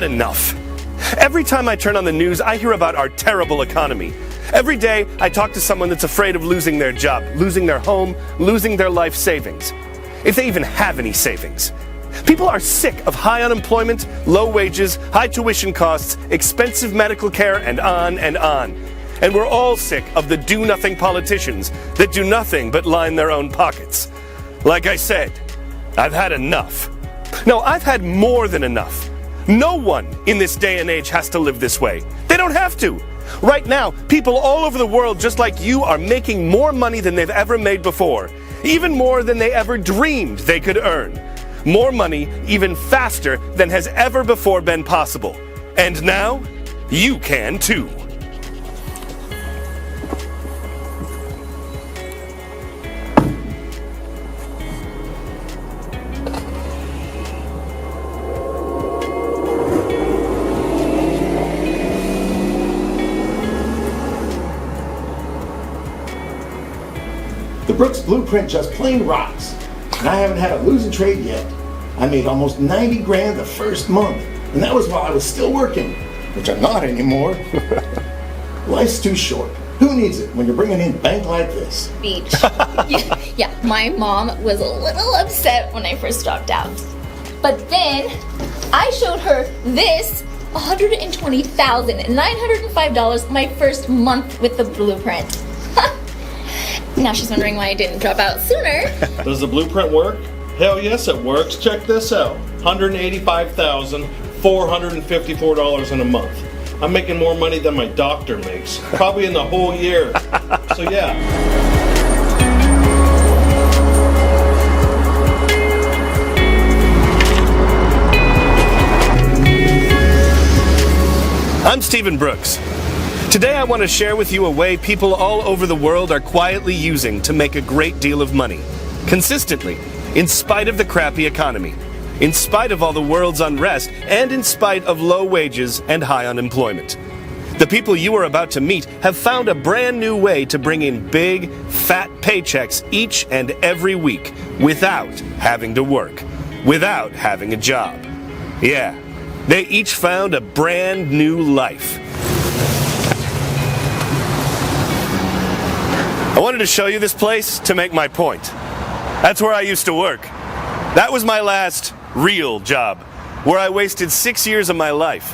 enough. Every time I turn on the news, I hear about our terrible economy. Every day, I talk to someone that's afraid of losing their job, losing their home, losing their life savings. If they even have any savings. People are sick of high unemployment, low wages, high tuition costs, expensive medical care, and on and on. And we're all sick of the do-nothing politicians that do nothing but line their own pockets. Like I said, I've had enough. No, I've had more than enough. No one in this day and age has to live this way. They don't have to. Right now, people all over the world just like you are making more money than they've ever made before. Even more than they ever dreamed they could earn. More money even faster than has ever before been possible. And now, you can too. The Brooks Blueprint just plain rocks. And I haven't had a losing trade yet. I made almost 90 grand the first month. And that was while I was still working, which I'm not anymore. Life's too short. Who needs it when you're bringing in bank like this? Beach. Yeah, my mom was a little upset when I first dropped out. But then I showed her this $120,905 my first month with the Blueprint. Now she's wondering why I didn't drop out sooner. Does the Blueprint work? Hell yes, it works. Check this out. $185,454 in a month. I'm making more money than my doctor makes. Probably in the whole year. So yeah. I'm Stephen Brooks. Today I want to share with you a way people all over the world are quietly using to make a great deal of money. Consistently, in spite of the crappy economy, in spite of all the world's unrest, and in spite of low wages and high unemployment. The people you are about to meet have found a brand new way to bring in big, fat paychecks each and every week without having to work, without having a job. Yeah, they each found a brand new life. I wanted to show you this place to make my point. That's where I used to work. That was my last real job, where I wasted 6 years of my life.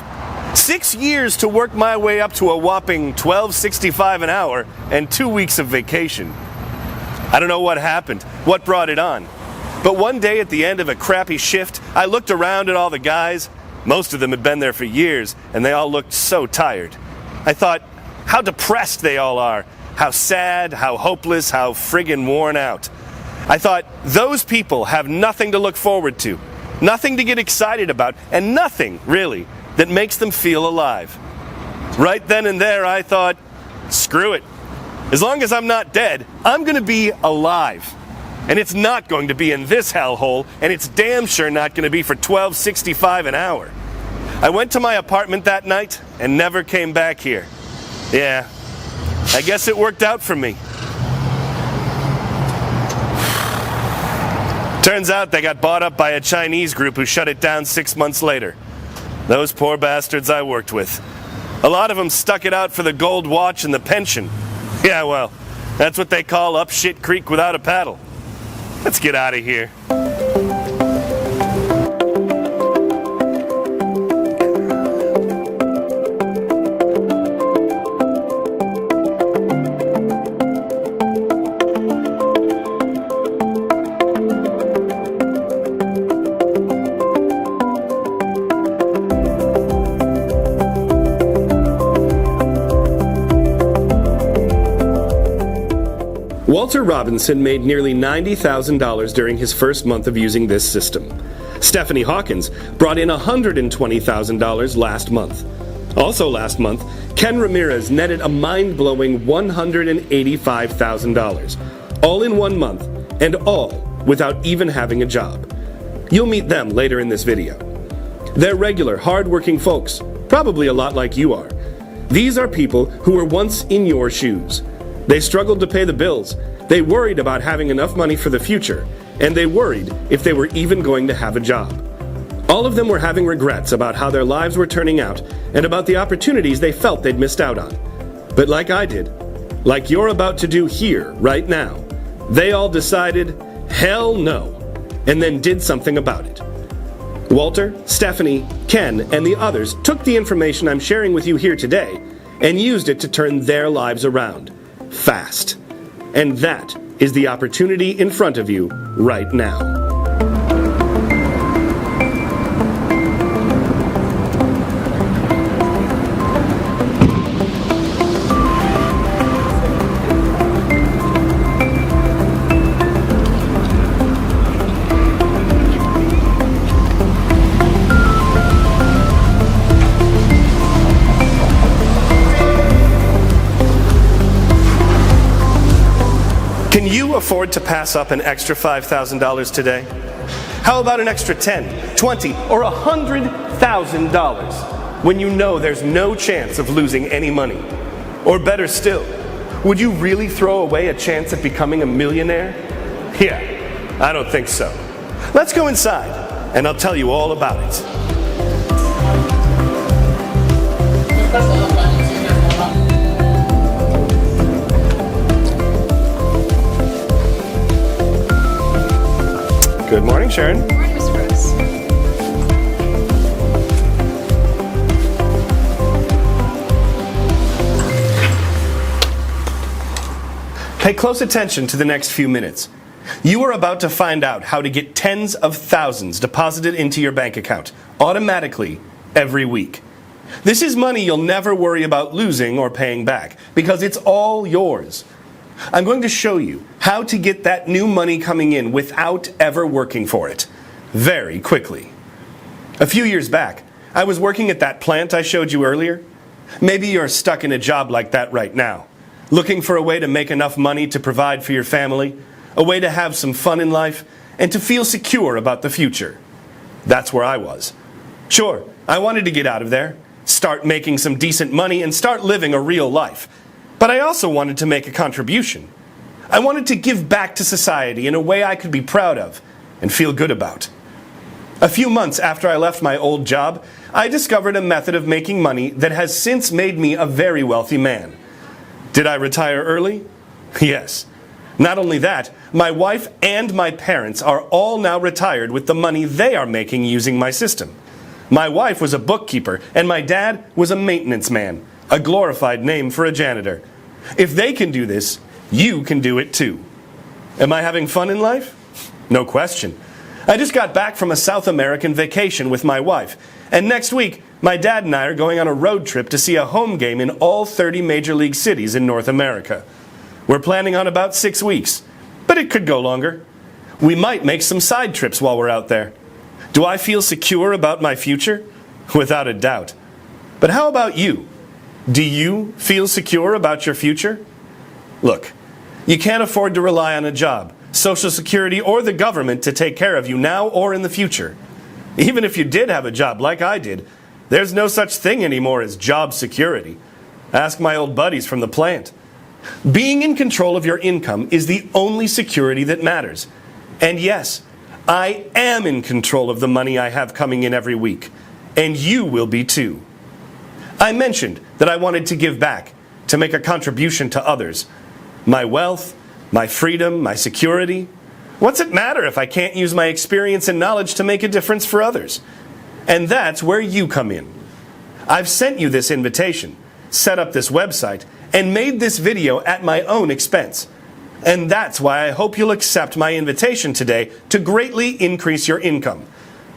6 years to work my way up to a whopping $12.65 an hour and 2 weeks of vacation. I don't know what happened, what brought it on. But one day at the end of a crappy shift, I looked around at all the guys. Most of them had been there for years, and they all looked so tired. I thought, how depressed they all are. How sad, how hopeless, how friggin' worn out. I thought, those people have nothing to look forward to, nothing to get excited about, and nothing, really, that makes them feel alive. Right then and there, I thought, screw it. As long as I'm not dead, I'm gonna be alive. And it's not going to be in this hellhole, and it's damn sure not gonna be for $12.65 an hour. I went to my apartment that night and never came back here. Yeah. I guess it worked out for me. Turns out they got bought up by a Chinese group who shut it down 6 months later. Those poor bastards I worked with. A lot of them stuck it out for the gold watch and the pension. Yeah, well, that's what they call up shit creek without a paddle. Let's get out of here. Walter Robinson made nearly $90,000 during his first month of using this system. Stephanie Hawkins brought in $120,000 last month. Also last month, Ken Ramirez netted a mind-blowing $185,000, all in 1 month, and all without even having a job. You'll meet them later in this video. They're regular, hard-working folks, probably a lot like you are. These are people who were once in your shoes. They struggled to pay the bills, they worried about having enough money for the future, and they worried if they were even going to have a job. All of them were having regrets about how their lives were turning out and about the opportunities they felt they'd missed out on. But like I did, like you're about to do here, right now, they all decided, hell no, and then did something about it. Walter, Stephanie, Ken, and the others took the information I'm sharing with you here today and used it to turn their lives around. Fast. And that is the opportunity in front of you right now. Can you afford to pass up an extra $5,000 today? How about an extra $10, $20, or $100,000 when you know there's no chance of losing any money? Or better still, would you really throw away a chance at becoming a millionaire? Yeah, I don't think so. Let's go inside, and I'll tell you all about it. Good morning, Sharon. Good morning, Mr. Brooks. Pay close attention to the next few minutes. You are about to find out how to get tens of thousands deposited into your bank account automatically every week. This is money you'll never worry about losing or paying back because it's all yours. I'm going to show you how to get that new money coming in without ever working for it, very quickly. A few years back, I was working at that plant I showed you earlier. Maybe you're stuck in a job like that right now, looking for a way to make enough money to provide for your family, a way to have some fun in life, and to feel secure about the future. That's where I was. Sure, I wanted to get out of there, start making some decent money, and start living a real life. But I also wanted to make a contribution. I wanted to give back to society in a way I could be proud of and feel good about. A few months after I left my old job, I discovered a method of making money that has since made me a very wealthy man. Did I retire early? Yes. Not only that, my wife and my parents are all now retired with the money they are making using my system. My wife was a bookkeeper and my dad was a maintenance man, a glorified name for a janitor. If they can do this, you can do it too. Am I having fun in life? No question. I just got back from a South American vacation with my wife, and next week, my dad and I are going on a road trip to see a home game in all 30 major league cities in North America. We're planning on about 6 weeks, but it could go longer. We might make some side trips while we're out there. Do I feel secure about my future? Without a doubt. But how about you? Do you feel secure about your future? Look, you can't afford to rely on a job, Social Security, or the government to take care of you now or in the future. Even if you did have a job like I did, there's no such thing anymore as job security. Ask my old buddies from the plant. Being in control of your income is the only security that matters. And yes, I am in control of the money I have coming in every week. And you will be too. I mentioned that I wanted to give back, to make a contribution to others. My wealth, my freedom, my security. What's it matter if I can't use my experience and knowledge to make a difference for others? And that's where you come in. I've sent you this invitation, set up this website, and made this video at my own expense. And that's why I hope you'll accept my invitation today to greatly increase your income.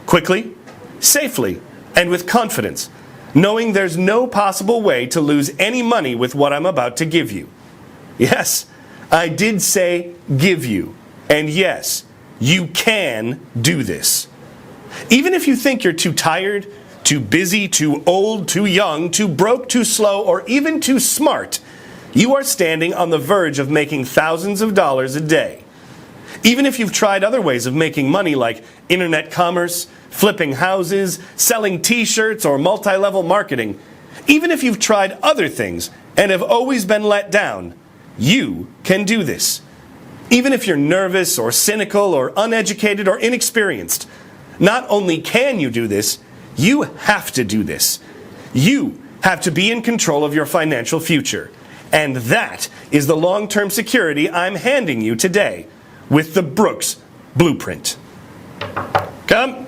Quickly, safely, and with confidence, knowing there's no possible way to lose any money with what I'm about to give you. Yes, I did say give you. And yes, you can do this. Even if you think you're too tired, too busy, too old, too young, too broke, too slow, or even too smart, you are standing on the verge of making thousands of dollars a day. Even if you've tried other ways of making money like internet commerce, flipping houses, selling t-shirts, or multi-level marketing, even if you've tried other things and have always been let down, you can do this. Even if you're nervous or cynical or uneducated or inexperienced, Not only can you do this, you have to do this. You have to be in control of your financial future. And that is the long-term security I'm handing you today with the Brooks Blueprint. Come.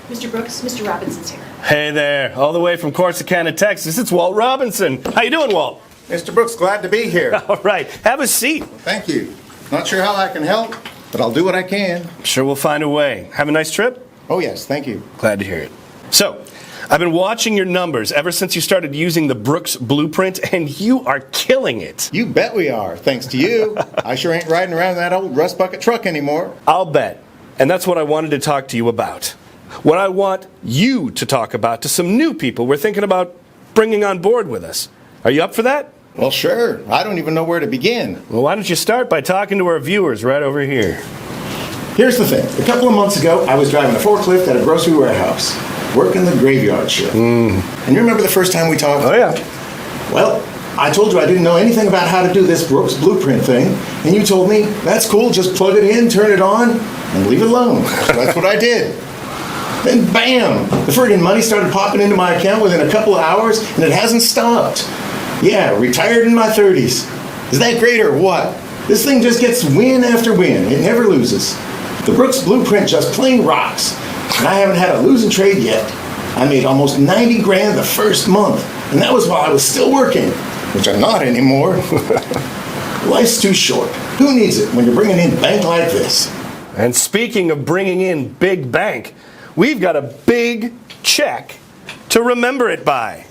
Mr. Brooks, Mr. Robinson's here. Hey there, all the way from Corsicana, Texas, it's Walt Robinson. How you doing, Walt? Mr. Brooks, glad to be here. All right, have a seat. Thank you. Not sure how I can help, but I'll do what I can. I'm sure we'll find a way. Have a nice trip? Oh, yes, thank you. Glad to hear it. So, I've been watching your numbers ever since you started using the Brooks Blueprint, and you are killing it. You bet we are, thanks to you. I sure ain't riding around in that old rust bucket truck anymore. I'll bet. And that's what I wanted to talk to you about. What I want you to talk about to some new people we're thinking about bringing on board with us. Are you up for that? Well, sure. I don't even know where to begin. Well, why don't you start by talking to our viewers right over here? Here's the thing. A couple of months ago, I was driving a forklift at a grocery warehouse, working the graveyard shift. And you remember the first time we talked? Oh, yeah. Well, I told you I didn't know anything about how to do this Brooks Blueprint thing, and you told me, that's cool, just plug it in, turn it on, and leave it alone. So that's what I did. Then bam! The friggin' money started popping into my account within a couple of hours, and it hasn't stopped. Yeah, retired in my 30s. Is that great or what? This thing just gets win after win. It never loses. The Brooks Blueprint just plain rocks, and I haven't had a losing trade yet. I made almost 90 grand the first month, and that was while I was still working, which I'm not anymore. Life's too short. Who needs it when you're bringing in bank like this? And speaking of bringing in big bank, we've got a big check to remember it by.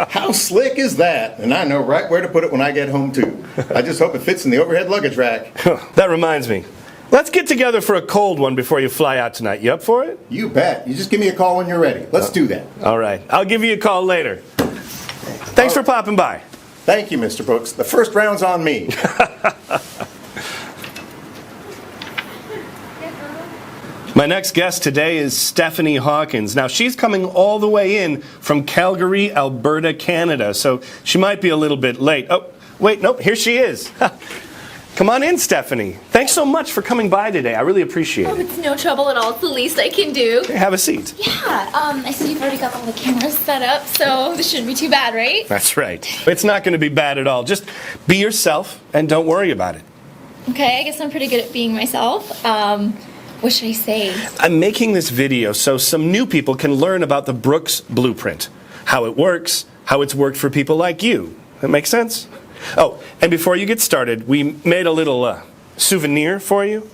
How slick is that? And I know right where to put it when I get home, too. I just hope it fits in the overhead luggage rack. That reminds me. Let's get together for a cold one before you fly out tonight. You up for it? You bet. You just give me a call when you're ready. Let's do that. All right. I'll give you a call later. Thanks for popping by. Thank you, Mr. Brooks. The first round's on me. My next guest today is Stephanie Hawkins. Now, she's coming all the way in from Calgary, Alberta, Canada, so she might be a little bit late. Oh, wait, nope, here she is. Come on in, Stephanie. Thanks so much for coming by today. I really appreciate Oh, it. it's no trouble at all. It's the least I can do. Hey, have a seat. Yeah, I see you've already got all the cameras set up, so this shouldn't be too bad, right? That's right. It's not going to be bad at all. Just be yourself and don't worry about it. Okay, I guess I'm pretty good at being myself. What should I say? I'm making this video so some new people can learn about the Brooks Blueprint, how it works, how it's worked for people like you. That makes sense? Oh, and before you get started, we made a little souvenir for you.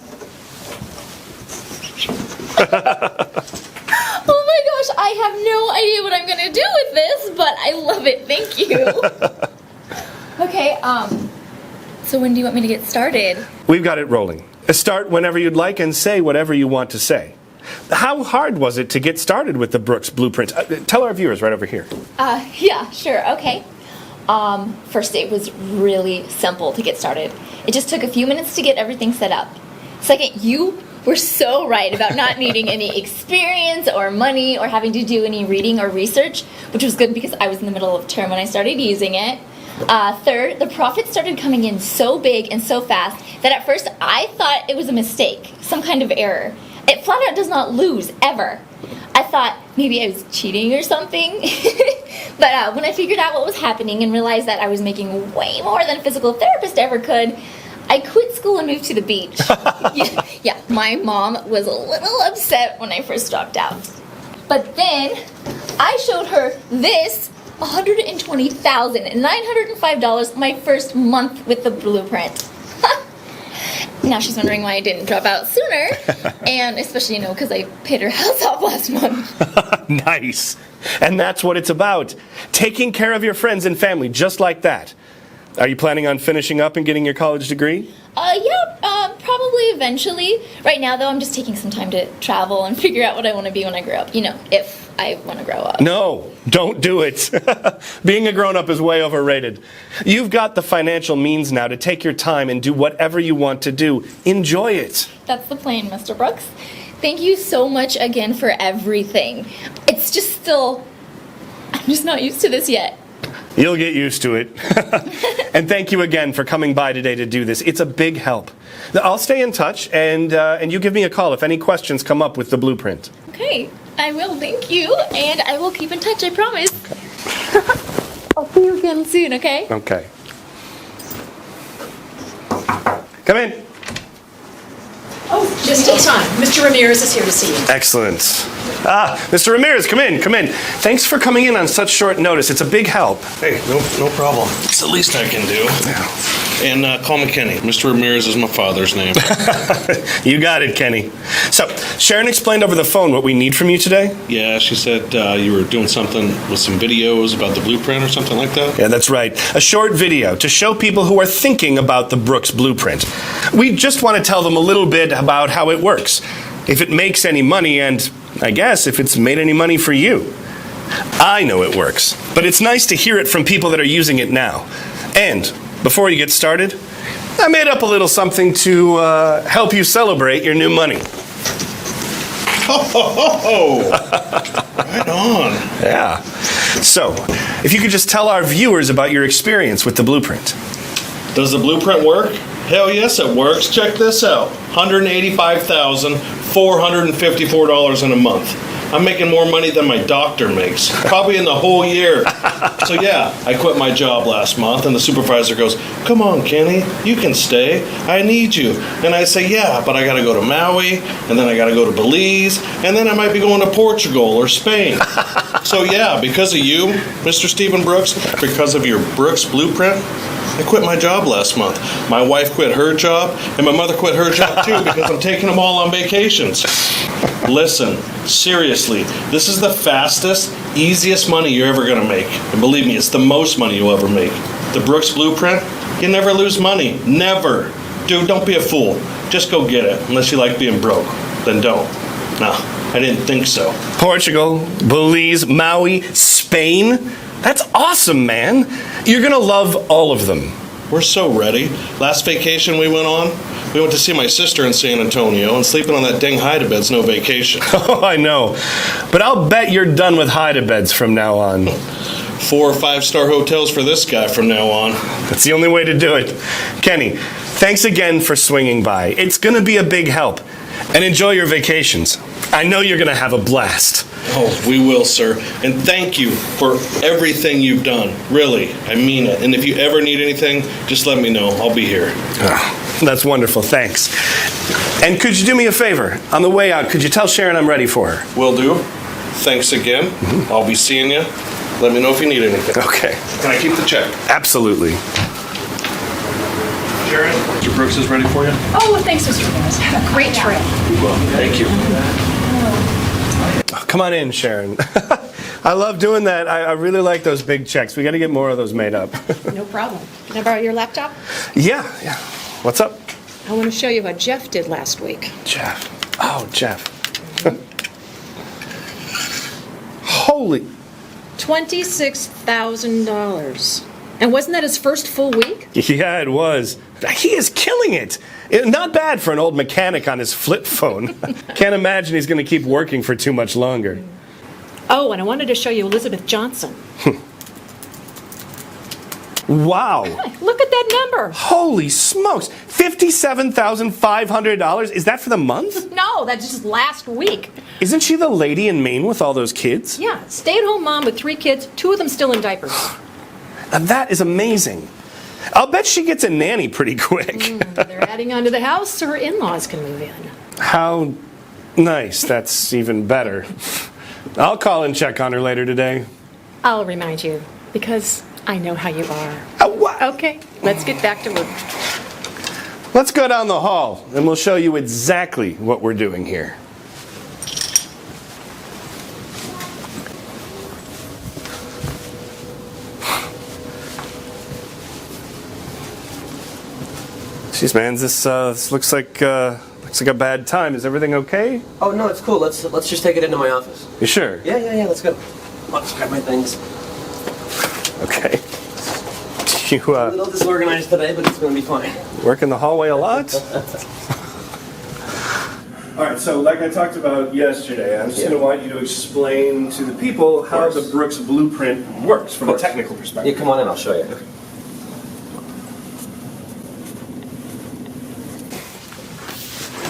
Oh my gosh, I have no idea what I'm gonna do with this, but I love it. Thank you. Okay, so when do you want me to get started? We've got it rolling. Start whenever you'd like and say whatever you want to say. How hard was it to get started with the Brooks Blueprint? Tell our viewers right over here. Yeah, sure, okay. First, it was really simple to get started. It just took a few minutes to get everything set up. Second, you were so right about not needing any experience or money or having to do any reading or research, which was good because I was in the middle of term when I started using it. Third, the profits started coming in so big and so fast that at first I thought it was a mistake, some kind of error. It flat out does not lose, ever. I thought maybe I was cheating or something. But when I figured out what was happening and realized that I was making way more than a physical therapist ever could, I quit school and moved to the beach. Yeah, my mom was a little upset when I first dropped out. But then I showed her this $120,905 my first month with the Blueprint. Now she's wondering why I didn't drop out sooner, and especially, because I paid her house off last month. Nice. And that's what it's about. Taking care of your friends and family just like that. Are you planning on finishing up and getting your college degree? Probably eventually. Right now, though, I'm just taking some time to travel and figure out what I want to be when I grow up. If I want to grow up. No, don't do it. Being a grown-up is way overrated. You've got the financial means now to take your time and do whatever you want to do. Enjoy it. That's the plan, Mr. Brooks. Thank you so much again for everything. It's just still... I'm just not used to this yet. You'll get used to it. And thank you again for coming by today to do this. It's a big help. I'll stay in touch, and you give me a call if any questions come up with the blueprint. Okay, I will, thank you. And I will keep in touch, I promise. I'll see you again soon, okay? Okay. Come in. Oh, just in time. Mr. Ramirez is here to see you. Excellent. Mr. Ramirez, come in, come in. Thanks for coming in on such short notice. It's a big help. Hey, no problem. It's the least I can do. And call me Kenny. Mr. Ramirez is my father's name. You got it, Kenny. So, Sharon explained over the phone what we need from you today. Yeah, she said you were doing something with some videos about the blueprint or something like that. Yeah, that's right. A short video to show people who are thinking about the Brooks Blueprint. We just want to tell them a little bit about how it works, if it makes any money, and I guess if it's made any money for you. I know it works, but it's nice to hear it from people that are using it now. And before you get started, I made up a little something to help you celebrate your new money. Oh, right on. Yeah. So, if you could just tell our viewers about your experience with the Blueprint. Does the blueprint work? Hell yes, it works. Check this out. $185,454 in a month. I'm making more money than my doctor makes, probably in the whole year. So yeah, I quit my job last month, and the supervisor goes, "Come on, Kenny, you can stay. I need you." And I say, "Yeah, but I gotta go to Maui, and then I gotta go to Belize, and then I might be going to Portugal or Spain." So yeah, because of you, Mr. Stephen Brooks, because of your Brooks Blueprint, I quit my job last month. My wife quit her job, and my mother quit her job too because I'm taking them all on vacations. Listen, seriously, this is the fastest, easiest money you're ever going to make. And believe me, it's the most money you'll ever make. The Brooks Blueprint, you never lose money. Never. Dude, don't be a fool. Just go get it. Unless you like being broke. Then don't. No, I didn't think so. Portugal, Belize, Maui, Spain. That's awesome, man. You're gonna love all of them. We're so ready. Last vacation we went on, we went to see my sister in San Antonio, and sleeping on that dang hide-a-bed's no vacation. Oh, I know. But I'll bet you're done with hide-a-beds from now on. 4 or 5-star hotels for this guy from now on. That's the only way to do it. Kenny, thanks again for swinging by. It's gonna be a big help. And enjoy your vacations. I know you're gonna have a blast. Oh, we will, sir. And thank you for everything you've done. Really, I mean it. And if you ever need anything, just let me know. I'll be here. Oh, that's wonderful, thanks. And could you do me a favor? On the way out, could you tell Sharon I'm ready for her? Will do. Thanks again. I'll be seeing you. Let me know if you need anything. Okay. Can I keep the check? Absolutely. Sharon, Mr. Brooks is ready for you. Oh, thanks, Mr. Ramirez. Have a great trip. Thank you. Oh, come on in, Sharon. I love doing that. I really like those big checks. We got to get more of those made up. No problem. Can I borrow your laptop? Yeah. What's up? I want to show you what Jeff did last week. Jeff. Oh, Jeff. Holy. $26,000. And wasn't that his first full week? Yeah, it was. He is killing it. Not bad for an old mechanic on his flip phone. Can't imagine he's going to keep working for too much longer. Oh, and I wanted to show you Elizabeth Johnson. Wow. Look at that number. Holy smokes. $57,500? Is that for the month? No, that's just last week. Isn't she the lady in Maine with all those kids? Yeah, stay-at-home mom with 3 kids, 2 of them still in diapers. Now that is amazing. I'll bet she gets a nanny pretty quick. They're adding on to the house so her in-laws can move in. How nice. That's even better. I'll call and check on her later today. I'll remind you, because I know how you are. What? Okay, let's get back to work. Let's go down the hall and we'll show you exactly what we're doing here. Jeez, man, this looks like a bad time. Is everything okay? Oh no, it's cool. Let's just take it into my office. You sure? Yeah. Let's go. I'll just grab my things. Okay. You A little disorganized today, but it's gonna be fine. work in the hallway a lot? All right, so like I talked about yesterday, I'm just going to want you to explain to the people how the Brooks Blueprint works from a technical Yeah, perspective. come on in, I'll show you.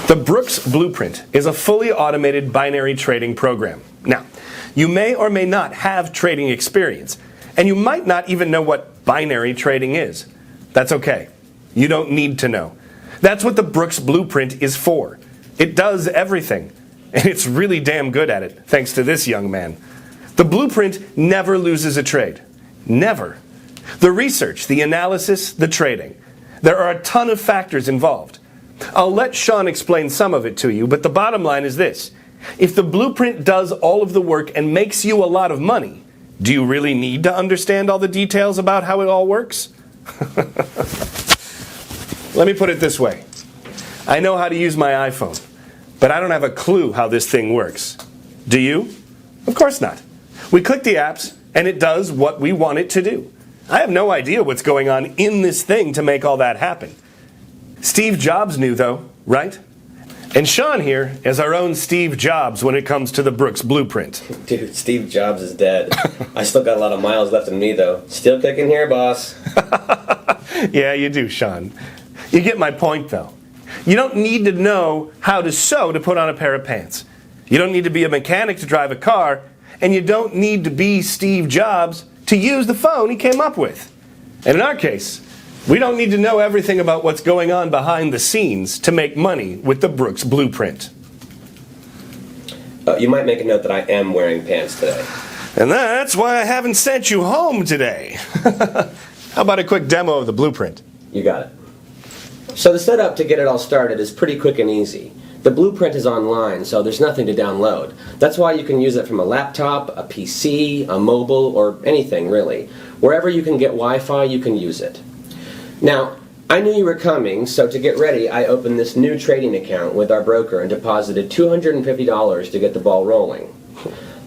The Brooks Blueprint is a fully automated binary trading program. Now, you may or may not have trading experience, and you might not even know what binary trading is. That's okay. You don't need to know. That's what the Brooks Blueprint is for. It does everything, and it's really damn good at it, thanks to this young man. The Blueprint never loses a trade. Never. The research, the analysis, the trading. There are a ton of factors involved. I'll let Sean explain some of it to you, but the bottom line is this. If the Blueprint does all of the work and makes you a lot of money, do you really need to understand all the details about how it all works? Let me put it this way. I know how to use my iPhone, but I don't have a clue how this thing works. Do you? Of course not. We click the apps, and it does what we want it to do. I have no idea what's going on in this thing to make all that happen. Steve Jobs knew, though, right? And Sean here is our own Steve Jobs when it comes to the Brooks Blueprint. Dude, Steve Jobs is dead. I still got a lot of miles left in me, though. Still kicking here, boss. Yeah, you do, Sean. You get my point, though. You don't need to know how to sew to put on a pair of pants. You don't need to be a mechanic to drive a car, and you don't need to be Steve Jobs to use the phone he came up with. And in our case, we don't need to know everything about what's going on behind the scenes to make money with the Brooks Blueprint. You might make a note that I am wearing pants today. And that's why I haven't sent you home today. How about a quick demo of the Blueprint? You got it. So the setup to get it all started is pretty quick and easy. The Blueprint is online, so there's nothing to download. That's why you can use it from a laptop, a PC, a mobile, or anything really. Wherever you can get Wi-Fi, you can use it. Now, I knew you were coming, so to get ready, I opened this new trading account with our broker and deposited $250 to get the ball rolling.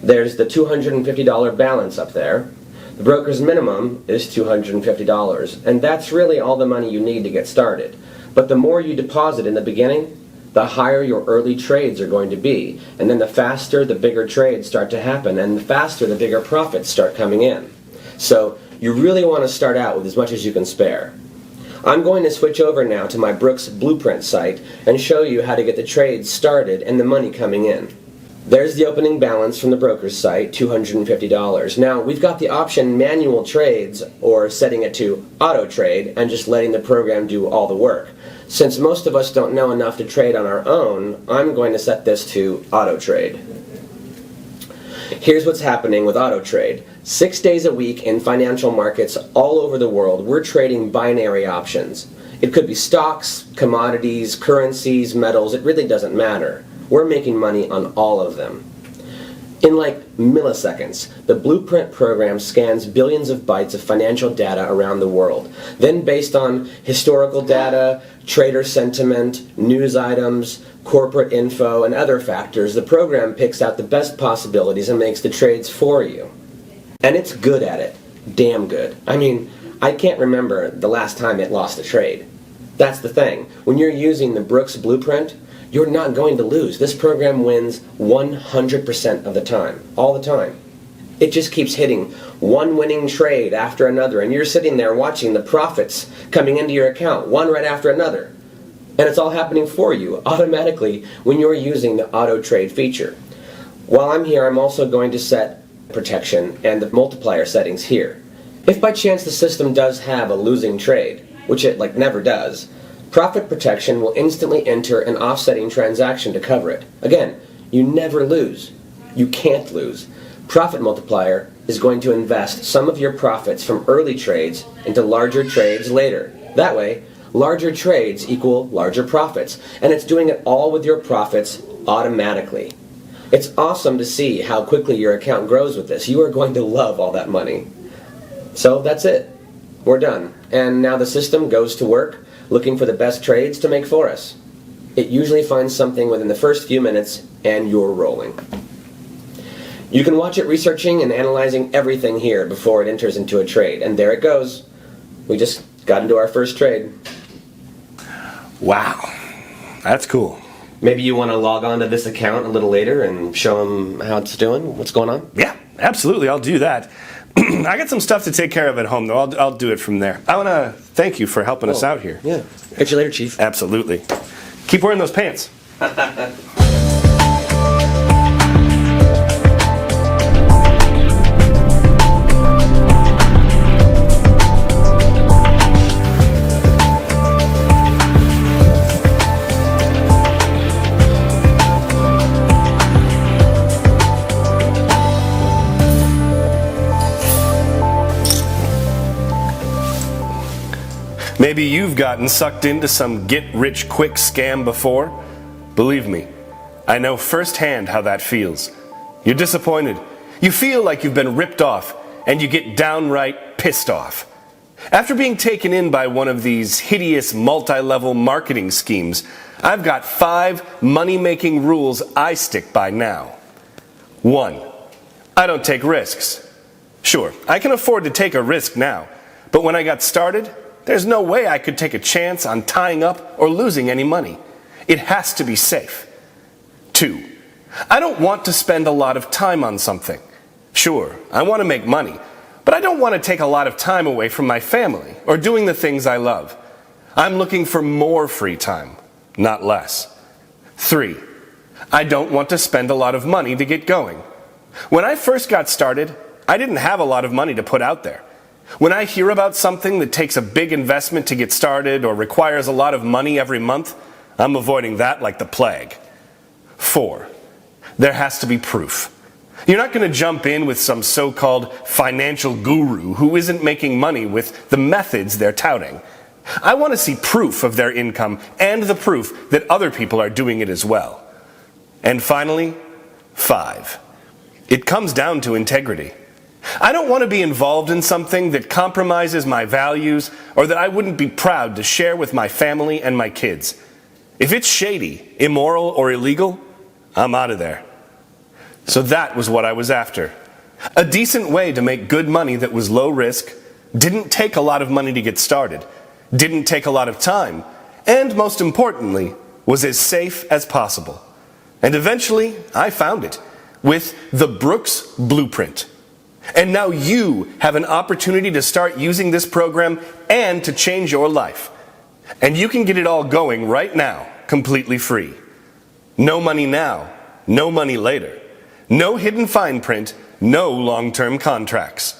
There's the $250 balance up there. The broker's minimum is $250, and that's really all the money you need to get started. But the more you deposit in the beginning, the higher your early trades are going to be, and then the faster the bigger trades start to happen, and the faster the bigger profits start coming in. So you really want to start out with as much as you can spare. I'm going to switch over now to my Brooks Blueprint site and show you how to get the trades started and the money coming in. There's the opening balance from the broker's site, $250. Now, we've got the option manual trades, or setting it to auto trade and just letting the program do all the work. Since most of us don't know enough to trade on our own, I'm going to set this to auto trade. Here's what's happening with auto trade. 6 days a week in financial markets all over the world, we're trading binary options. It could be stocks, commodities, currencies, metals, it really doesn't matter. We're making money on all of them. In like milliseconds, the Blueprint program scans billions of bytes of financial data around the world. Then based on historical data, trader sentiment, news items, corporate info, and other factors, the program picks out the best possibilities and makes the trades for you. And it's good at it. Damn good. I mean, I can't remember the last time it lost a trade. That's the thing. When you're using the Brooks Blueprint, you're not going to lose. This program wins 100% of the time. All the time. It just keeps hitting one winning trade after another, and you're sitting there watching the profits coming into your account, one right after another. And it's all happening for you, automatically, when you're using the auto trade feature. While I'm here, I'm also going to set protection and the multiplier settings here. If by chance the system does have a losing trade, which it never does, Profit Protection will instantly enter an offsetting transaction to cover it. Again, you never lose. You can't lose. Profit Multiplier is going to invest some of your profits from early trades into larger trades later. That way, larger trades equal larger profits, and it's doing it all with your profits automatically. It's awesome to see how quickly your account grows with this. You are going to love all that money. So that's it. We're done. And now the system goes to work looking for the best trades to make for us. It usually finds something within the first few minutes, and you're rolling. You can watch it researching and analyzing everything here before it enters into a trade. And there it goes. We just got into our first trade. Wow, that's cool. Maybe you want to log on to this account a little later and show them how it's doing, what's going on? Yeah, absolutely, I'll do that. I got some stuff to take care of at home, though. I'll do it from there. I want to thank you for helping us out here. Yeah. Catch you later, Chief. Absolutely. Keep wearing those pants. Maybe you've gotten sucked into some get-rich-quick scam before. Believe me, I know firsthand how that feels. You're disappointed. You feel like you've been ripped off, and you get downright pissed off. After being taken in by one of these hideous multi-level marketing schemes, I've got 5 money-making rules I stick by now. 1. I don't take risks. Sure, I can afford to take a risk now, but when I got started, there's no way I could take a chance on tying up or losing any money. It has to be safe. 2. I don't want to spend a lot of time on something. Sure, I want to make money, but I don't want to take a lot of time away from my family or doing the things I love. I'm looking for more free time, not less. 3. I don't want to spend a lot of money to get going. When I first got started, I didn't have a lot of money to put out there. When I hear about something that takes a big investment to get started or requires a lot of money every month, I'm avoiding that like the plague. 4. There has to be proof. You're not going to jump in with some so-called financial guru who isn't making money with the methods they're touting. I want to see proof of their income and the proof that other people are doing it as well. And finally, 5. It comes down to integrity. I don't want to be involved in something that compromises my values or that I wouldn't be proud to share with my family and my kids. If it's shady, immoral, or illegal, I'm out of there. So that was what I was after. A decent way to make good money that was low risk, didn't take a lot of money to get started, didn't take a lot of time, and most importantly, was as safe as possible. And eventually, I found it with the Brooks Blueprint. And now you have an opportunity to start using this program and to change your life. And you can get it all going right now, completely free. No money now, no money later. No hidden fine print, no long-term contracts.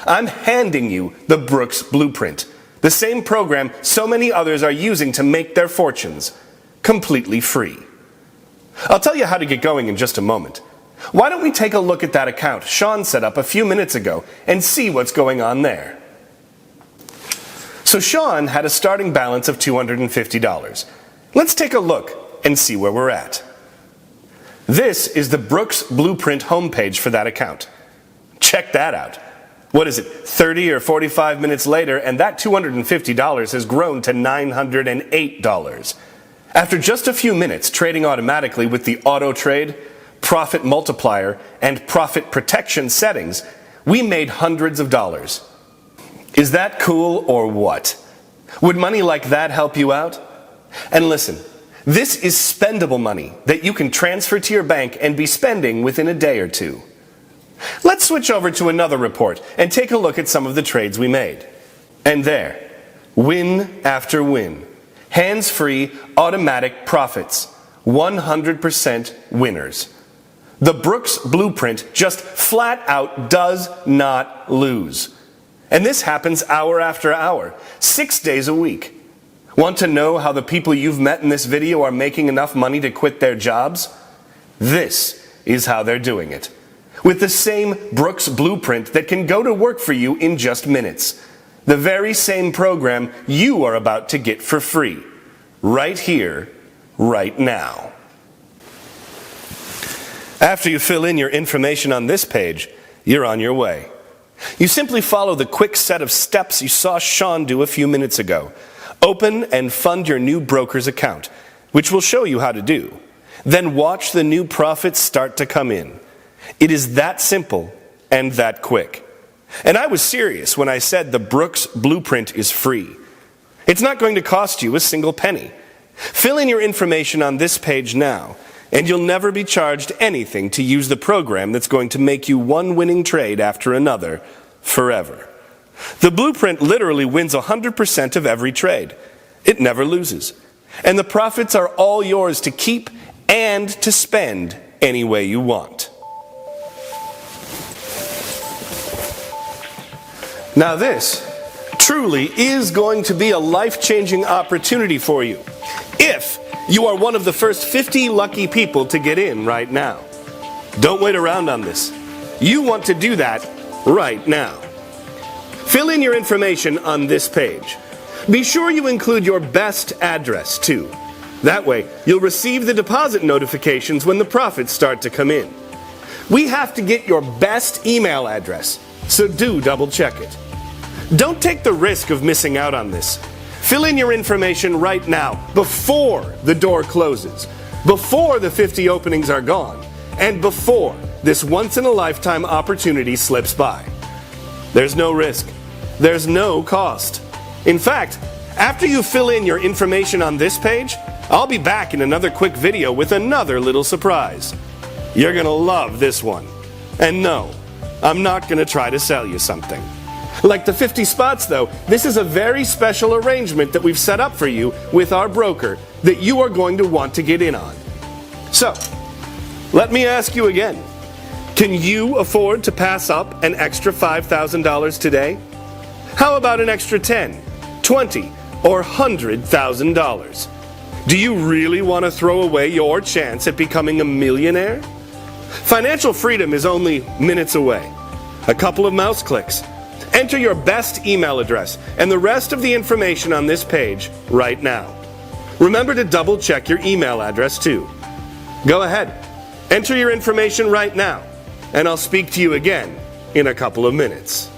I'm handing you the Brooks Blueprint, the same program so many others are using to make their fortunes, completely free. I'll tell you how to get going in just a moment. Why don't we take a look at that account Sean set up a few minutes ago and see what's going on there? So Sean had a starting balance of $250. Let's take a look and see where we're at. This is the Brooks Blueprint homepage for that account. Check that out. What is it, 30 or 45 minutes later, and that $250 has grown to $908. After just a few minutes trading automatically with the auto trade, profit multiplier, and profit protection settings, we made hundreds of dollars. Is that cool or what? Would money like that help you out? And listen, this is spendable money that you can transfer to your bank and be spending within a day or two. Let's switch over to another report and take a look at some of the trades we made. And there, win after win. Hands-free, automatic profits. 100% winners. The Brooks Blueprint just flat out does not lose. And this happens hour after hour, 6 days a week. Want to know how the people you've met in this video are making enough money to quit their jobs? This is how they're doing it. With the same Brooks Blueprint that can go to work for you in just minutes. The very same program you are about to get for free. Right here, right now. After you fill in your information on this page, you're on your way. You simply follow the quick set of steps you saw Sean do a few minutes ago. Open and fund your new broker's account, which we'll show you how to do. Then watch the new profits start to come in. It is that simple and that quick. And I was serious when I said the Brooks Blueprint is free. It's not going to cost you a single penny. Fill in your information on this page now, and you'll never be charged anything to use the program that's going to make you one winning trade after another forever. The Blueprint literally wins 100% of every trade. It never loses. And the profits are all yours to keep and to spend any way you want. Now this truly is going to be a life-changing opportunity for you if you are one of the first 50 lucky people to get in right now. Don't wait around on this. You want to do that right now. Fill in your information on this page. Be sure you include your best address too. That way, you'll receive the deposit notifications when the profits start to come in. We have to get your best email address, so do double check it. Don't take the risk of missing out on this. Fill in your information right now, before the door closes, before the 50 openings are gone, and before this once-in-a-lifetime opportunity slips by. There's no risk. There's no cost. In fact, after you fill in your information on this page, I'll be back in another quick video with another little surprise. You're gonna love this one. And no, I'm not gonna try to sell you something. Like the 50 spots though, this is a very special arrangement that we've set up for you with our broker that you are going to want to get in on. So, let me ask you again. Can you afford to pass up an extra $5,000 today? How about an extra $10,000, $20,000, or $100,000? Do you really want to throw away your chance at becoming a millionaire? Financial freedom is only minutes away. A couple of mouse clicks. Enter your best email address and the rest of the information on this page right now. Remember to double check your email address too. Go ahead, enter your information right now, and I'll speak to you again in a couple of minutes.